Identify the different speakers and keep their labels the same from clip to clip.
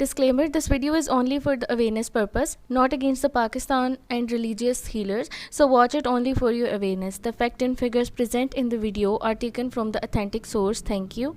Speaker 1: Disclaimer: this video is only for the awareness purpose, not against the Pakistan and religious healers, so watch it only for your awareness. The fact and figures present in the video are taken from the authentic source. Thank you.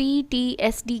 Speaker 1: PTSD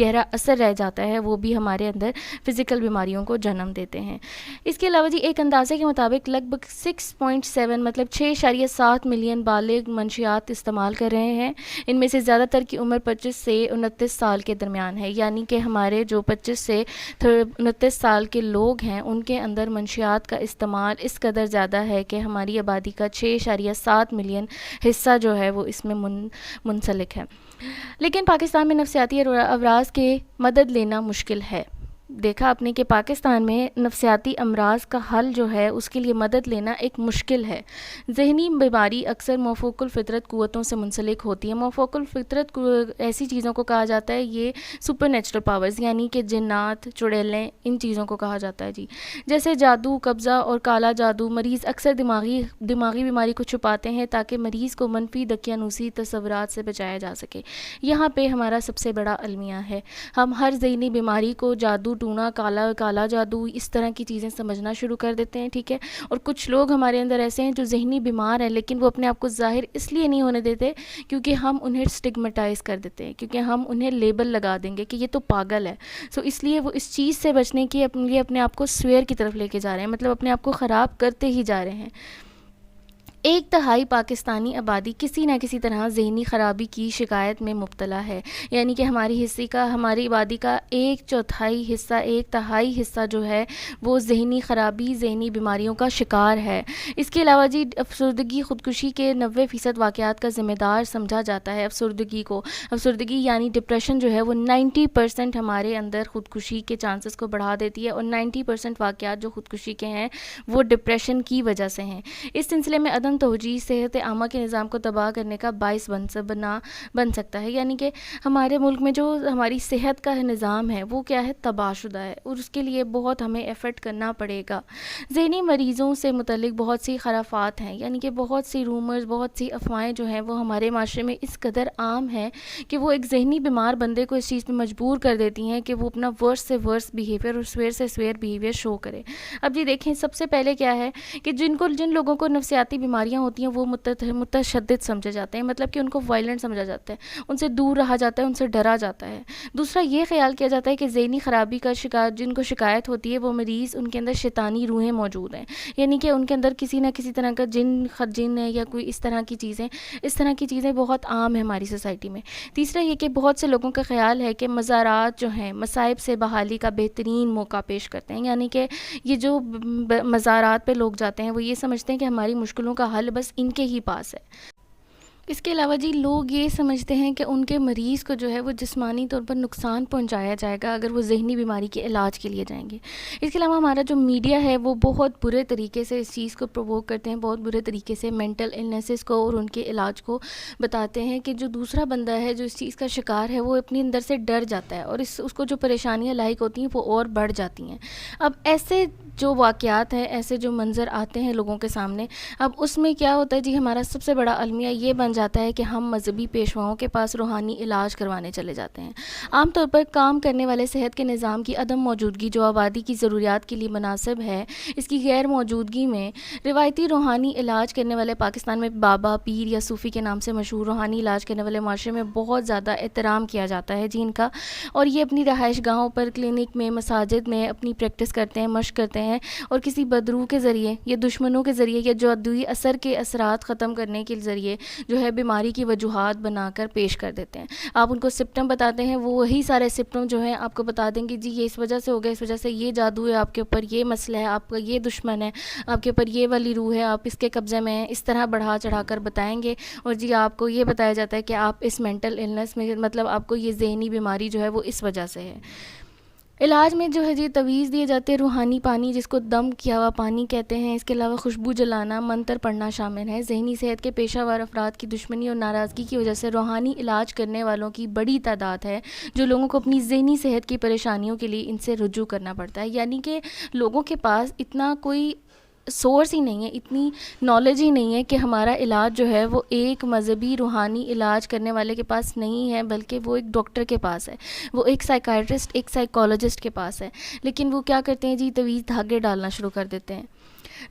Speaker 1: گہرا اثر رہ جاتا ہے، وہ بھی ہمارے اندر physical بیماریوں کو جنم دیتے ہیں۔ اس کے علاوہ جی ایک اندازے کے مطابق لگ بھگ 6.7 مطلب 6.7 ملین بالغ منشیات استعمال کر رہے ہیں۔ ان میں سے زیادہ تر کی عمر 25 سے 29 سال کے درمیان ہے، یعنی کہ ہمارے جو 25 سے 29 سال کے لوگ ہیں ان کے اندر منشیات کا استعمال اس قدر زیادہ ہے کہ ہماری آبادی کا 6.7 ملین حصہ جو ہے وہ اس میں منسلک ہے۔ لیکن پاکستان میں نفسیاتی امراض کے مدد لینا مشکل ہے۔ دیکھا آپ نے کہ پاکستان میں نفسیاتی امراض کا حل جو ہے اس کے لیے مدد لینا ایک مشکل ہے۔ ذہنی بیماری اکثر مافوق الفطرت قوتوں سے منسلک ہوتی ہے۔ مافوق الفطرت ایسی چیزوں کو کہا جاتا ہے، یہ سپر نیچرل پاورز یعنی کہ جنات، چڑیلیں، ان چیزوں کو کہا جاتا ہے جی، جیسے جادو، قبضہ اور کالا جادو۔ مریض اکثر دماغی بیماری کو چھپاتے ہیں تاکہ مریض کو منفی دقیانوسی تصورات سے بچایا جا سکے۔ یہاں پہ ہمارا سب سے بڑا المیہ ہے۔ ہم ہر ذہنی بیماری کو جادو ٹونا، کالا جادو، اس طرح کی چیزیں سمجھنا شروع کر دیتے ہیں، ٹھیک ہے۔ اور کچھ لوگ ہمارے اندر ایسے ہیں جو ذہنی بیمار ہیں لیکن وہ اپنے آپ کو ظاہر اس لیے نہیں ہونے دیتے کیونکہ ہم انہیں سٹگمیٹائز کر دیتے ہیں، کیونکہ ہم انہیں لیبل لگا دیں گے کہ یہ تو پاگل ہے، اس لیے وہ اس چیز سے بچنے کی اپنے آپ کو سویر کی طرف لے کے جا رہے ہیں، مطلب اپنے آپ کو خراب کرتے ہی جا رہے ہیں۔ 1/3 پاکستانی آبادی کسی نہ کسی طرح ذہنی خرابی کی شکایت میں مبتلا ہے، یعنی کہ ہماری آبادی کا 1/4 حصہ جو ہے وہ ذہنی خرابی، ذہنی بیماریوں کا شکار ہے۔ اس کے علاوہ جی افسردگی خودکشی کے 90% واقعات کا ذمہ دار سمجھا جاتا ہے۔ افسردگی یعنی ڈپریشن جو ہے وہ 90% ہمارے اندر خودکشی کے چانسز کو بڑھا دیتی ہے، اور 90% واقعات جو خودکشی کے ہیں وہ ڈپریشن کی وجہ سے ہیں۔ اس سلسلے میں عدم توجہی صحت عامہ کے نظام کو تباہ کرنے کا باعث بن سکتا ہے، یعنی کہ ہمارے ملک میں جو ہماری صحت کا نظام ہے وہ کیا ہے، تباہ شدہ ہے، اور اس کے لیے بہت ہمیں ایفرٹ کرنا پڑے گا۔ ذہنی مریضوں سے متعلق بہت سی خرافات ہیں، یعنی کہ بہت سی رومرز، بہت سی افواہیں جو ہیں وہ ہمارے معاشرے میں اس قدر عام ہیں کہ وہ ایک ذہنی بیمار بندے کو اس چیز پہ مجبور کر دیتی ہیں کہ وہ اپنا ورس سے ورس بیہیویئر اور سویر سے سویر بیہیویئر شو کرے۔ اب جی دیکھیں، سب سے پہلے کیا ہے کہ جن لوگوں کو نفسیاتی بیماریاں ہوتی ہیں وہ متشدد سمجھے جاتے ہیں، مطلب کہ ان کو وائلنٹ سمجھا جاتا ہے، ان سے دور رہا جاتا ہے، ان سے ڈرا جاتا ہے۔ دوسرا یہ خیال کیا جاتا ہے کہ ذہنی خرابی کا شکار جن کو شکایت ہوتی ہے وہ مریض، ان کے اندر شیطانی روحیں موجود ہیں، یعنی کہ ان کے اندر کسی نہ کسی طرح کا جن ہے یا کوئی اس طرح کی چیزیں بہت عام ہیں ہماری سوسائٹی میں۔ تیسرا یہ کہ بہت سے لوگوں کا خیال ہے کہ مزارات جو ہیں مصائب سے بحالی کا بہترین موقع پیش کرتے ہیں، یعنی کہ یہ جو مزارات پہ لوگ جاتے ہیں وہ یہ سمجھتے ہیں کہ ہماری مشکلوں کا حل بس ان کے ہی پاس ہے۔ اس کے علاوہ جی لوگ یہ سمجھتے ہیں کہ ان کے مریض کو جو ہے وہ جسمانی طور پر نقصان پہنچایا جائے گا اگر وہ ذہنی بیماری کے علاج کے لیے جائیں گے۔ اس کے علاوہ ہمارا جو میڈیا ہے وہ بہت برے طریقے سے اس چیز کو پرووک کرتے ہیں، بہت برے طریقے سے مینٹل النیسز کو اور ان کے علاج کو بتاتے ہیں کہ جو دوسرا بندہ ہے جو اس چیز کا شکار ہے وہ اپنے اندر سے ڈر جاتا ہے اور اس کو جو پریشانیاں لاحق ہوتی ہیں وہ اور بڑھ جاتی ہیں۔ اب ایسے جو واقعات ہیں، ایسے جو منظر آتے ہیں لوگوں کے سامنے، اب اس میں کیا ہوتا ہے جی، ہمارا سب سے بڑا المیہ یہ بن جاتا ہے کہ ہم مذہبی پیشواؤں کے پاس روحانی علاج کروانے چلے جاتے ہیں۔ عام طور پر کام کرنے والے صحت کے نظام کی عدم موجودگی جو آبادی کی ضروریات کے لیے مناسب ہے، اس کی غیر موجودگی میں روایتی روحانی علاج کرنے والے پاکستان میں بابا، پیر یا صوفی کے نام سے مشہور روحانی علاج کرنے والے معاشرے میں بہت زیادہ احترام کیا جاتا ہے جی ان کا، اور یہ اپنی رہائش گاہوں پر، کلینک میں، مساجد میں اپنی پریکٹس کرتے ہیں، مشق کرتے ہیں، اور کسی بدروح کے ذریعے یا دشمنوں کے ذریعے یا جادوئی اثر کے اثرات ختم کرنے کے ذریعے جو ہے بیماری کی وجوہات بنا کر پیش کر دیتے ہیں۔ آپ ان کو سمپٹم بتاتے ہیں، وہ وہی سارے سمپٹم جو ہیں آپ کو بتا دیں گے، جی یہ اس وجہ سے ہو گیا، اس وجہ سے یہ جادو ہے آپ کے اوپر، یہ مسئلہ ہے، آپ کا یہ دشمن ہے، آپ کے اوپر یہ والی روح ہے، آپ اس کے قبضے میں ہیں، اس طرح بڑھا چڑھا کر بتائیں گے، اور جی آپ کو یہ بتایا جاتا ہے کہ آپ اس مینٹل النس میں، مطلب آپ کو یہ ذہنی بیماری جو ہے وہ اس وجہ سے ہے۔ علاج میں جو ہے جی تویز دیے جاتے ہیں، روحانی پانی جس کو دم کیا ہوا پانی کہتے ہیں، اس کے علاوہ خوشبو جلانا، منتر پڑھنا شامل ہے۔ ذہنی صحت کے پیشہ ور افراد کی دشمنی اور ناراضگی کی وجہ سے روحانی علاج کرنے والوں کی بڑی تعداد ہے جو لوگوں کو اپنی ذہنی صحت کی پریشانیوں کے لیے ان سے رجوع کرنا پڑتا ہے، یعنی کہ لوگوں کے پاس اتنا کوئی سورس ہی نہیں ہے، اتنی نالج ہی نہیں ہے کہ ہمارا علاج جو ہے وہ ایک مذہبی روحانی علاج کرنے والے کے پاس نہیں ہے، بلکہ وہ ایک ڈاکٹر کے پاس ہے، وہ ایک سائیکائٹرسٹ، ایک سائیکالوجسٹ کے پاس ہے، لیکن وہ کیا کرتے ہیں جی تویز دھاگے ڈالنا شروع کر دیتے ہیں۔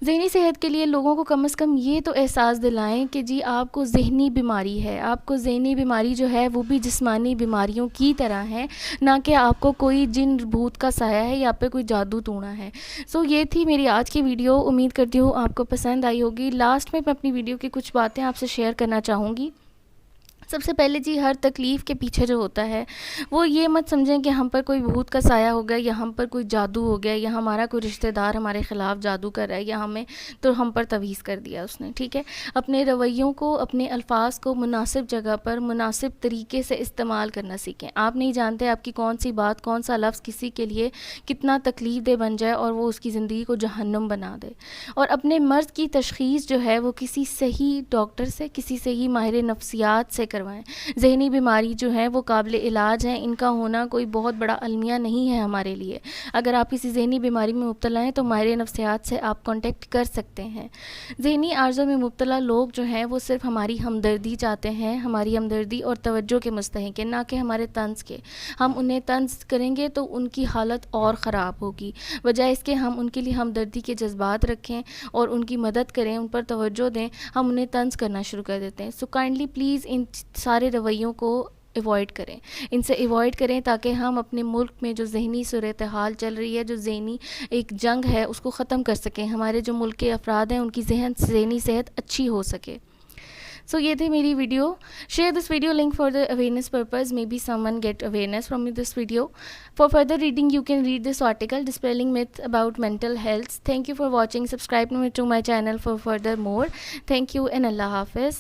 Speaker 1: ذہنی صحت کے لیے لوگوں کو کم از کم یہ تو احساس دلائیں کہ جی آپ کو ذہنی بیماری ہے. آپ کو ذہنی بیماری جو ہے وہ بھی جسمانی بیماریوں کی طرح ہے, نہ کہ آپ کو کوئی جن بھوت کا سایہ ہے یا آپ پہ کوئی جادو ٹونا ہے. سو یہ تھی میری آج کی ویڈیو. امید کرتی ہوں آپ کو پسند آئی ہوگی. لاسٹ میں اپنی ویڈیو کی کچھ باتیں آپ سے شیئر کرنا چاہوں گی. سب سے پہلے جی ہر تکلیف کے پیچھے جو ہوتا ہے وہ یہ مت سمجھیں کہ ہم پر کوئی بھوت کا سایہ ہو گیا یا ہم پر کوئی جادو ہو گیا یا ہمارا کوئی رشتہ دار ہمارے خلاف جادو کر رہا ہے یا ہم پر تویز کر دیا اس نے. ٹھیک ہے, اپنے رویوں کو, اپنے الفاظ کو مناسب جگہ پر مناسب طریقے سے استعمال کرنا سیکھیں. آپ نہیں جانتے آپ کی کون سی بات, کون سا لفظ کسی کے لیے کتنا تکلیف دہ بن جائے اور وہ اس کی زندگی کو جہنم بنا دے. اور اپنے مرض کی تشخیص جو ہے وہ کسی صحیح ڈاکٹر سے, کسی صحیح ماہر نفسیات سے کروائیں. ذہنی بیماری جو ہے وہ قابل علاج ہیں. ان کا ہونا کوئی بہت بڑا المیہ نہیں ہے ہمارے لیے. اگر آپ کسی ذہنی بیماری میں مبتلا ہیں تو ماہر نفسیات سے آپ کانٹیکٹ کر سکتے ہیں. ذہنی عارضوں میں مبتلا لوگ جو ہیں وہ صرف ہماری ہمدردی چاہتے ہیں, ہماری ہمدردی اور توجہ کے مستحق ہیں, نہ کہ ہمارے طنز کے. ہم انہیں طنز کریں گے تو ان کی حالت اور خراب ہوگی. بجائے اس کے ہم ان کے لیے ہمدردی کے جذبات رکھیں اور ان کی مدد کریں, ان پر توجہ دیں. ہم انہیں طنز کرنا شروع کر دیتے ہیں. سو کائنڈلی پلیز ان سارے رویوں کو ایوائڈ کریں, ان سے ایوائڈ کریں تاکہ ہم اپنے ملک میں جو ذہنی صورتحال چل رہی ہے, جو ذہنی ایک جنگ ہے, اس کو ختم کر سکیں. ہمارے جو ملک کے افراد ہیں ان کی ذہنی صحت اچھی ہو سکے. سو یہ تھی میری video. Share this video link for the awareness purpose. Maybe someone get awareness from this video. For further reading, you can read this article, Dispelling Myth about Mental Health. Thank you for watching. Subscribe to my channel for further more. Thank you and Allah Hafiz.